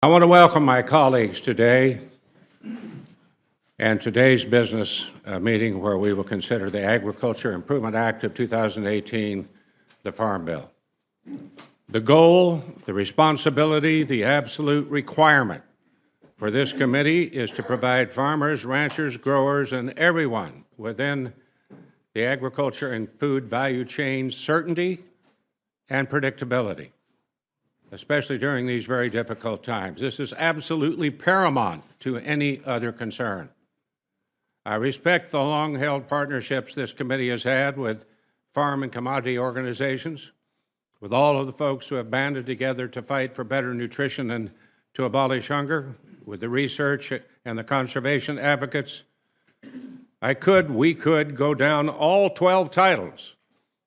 I want to welcome my colleagues today and today's business meeting where we will consider the Agriculture Improvement Act of 2018, the Farm Bill. The goal, the responsibility, the absolute requirement for this committee is to provide farmers, ranchers, growers, and everyone within the agriculture and food value chain certainty and predictability, especially during these very difficult times. This is absolutely paramount to any other concern. I respect the long-held partnerships this committee has had with farm and commodity organizations, with all of the folks who have banded together to fight for better nutrition and to abolish hunger, with the research and the conservation advocates. We could go down all 12 titles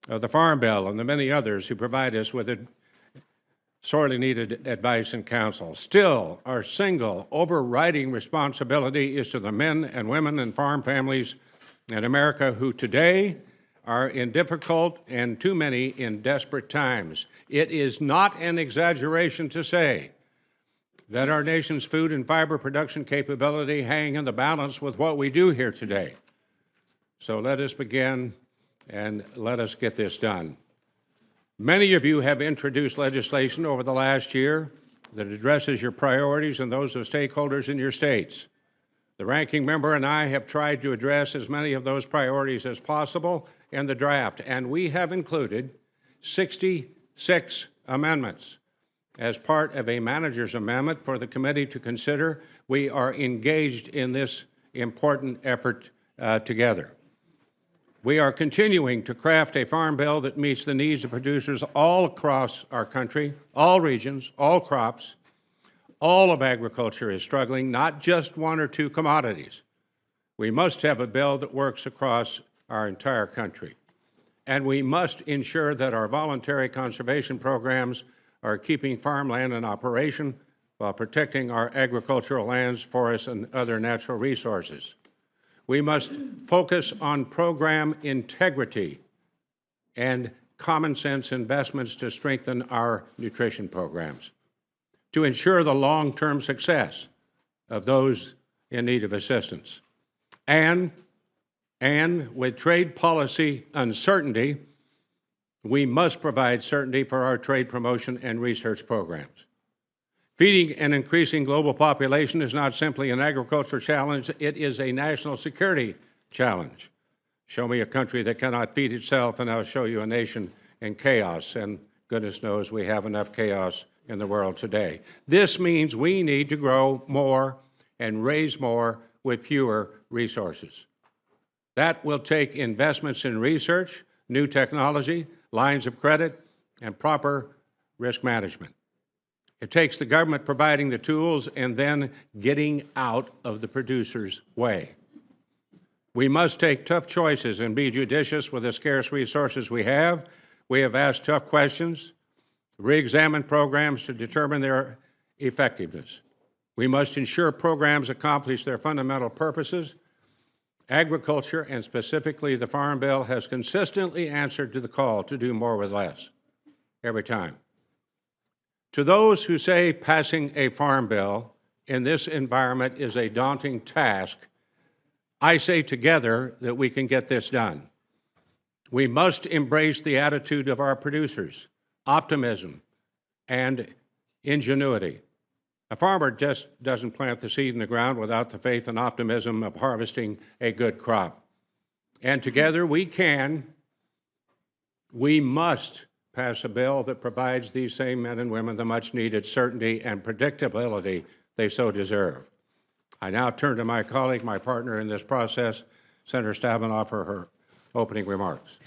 of the Farm Bill and the many others who provide us with sorely needed advice and counsel. Still, our single overriding responsibility is to the men and women and farm families in America who today are in difficult and too many in desperate times. It is not an exaggeration to say that our nation's food and fiber production capability hang in the balance with what we do here today. So let us begin and let us get this done. Many of you have introduced legislation over the last year that addresses your priorities and those of stakeholders in your states. The ranking member and I have tried to address as many of those priorities as possible in the draft, and we have included 66 amendments as part of a manager's amendment for the committee to consider. We are engaged in this important effort together. We are continuing to craft a farm bill that meets the needs of producers all across our country, all regions, all crops. All of agriculture is struggling, not just one or two commodities. We must have a bill that works across our entire country. And we must ensure that our voluntary conservation programs are keeping farmland in operation while protecting our agricultural lands, forests, and other natural resources. We must focus on program integrity and common sense investments to strengthen our nutrition programs, to ensure the long-term success of those in need of assistance. And with trade policy uncertainty, we must provide certainty for our trade promotion and research programs. Feeding an increasing global population is not simply an agricultural challenge, it is a national security challenge. Show me a country that cannot feed itself, and I'll show you a nation in chaos, and goodness knows we have enough chaos in the world today. This means we need to grow more and raise more with fewer resources. That will take investments in research, new technology, lines of credit, and proper risk management. It takes the government providing the tools and then getting out of the producer's way. We must take tough choices and be judicious with the scarce resources we have. We have asked tough questions, re-examined programs to determine their effectiveness. We must ensure programs accomplish their fundamental purposes. Agriculture, and specifically the Farm Bill, has consistently answered to the call to do more with less, every time. To those who say passing a farm bill in this environment is a daunting task, I say together that we can get this done. We must embrace the attitude of our producers, optimism and ingenuity. A farmer just doesn't plant the seed in the ground without the faith and optimism of harvesting a good crop. And together we must pass a bill that provides these same men and women the much-needed certainty and predictability they so deserve. I now turn to my colleague, my partner in this process, Senator Stabenow, for her opening remarks.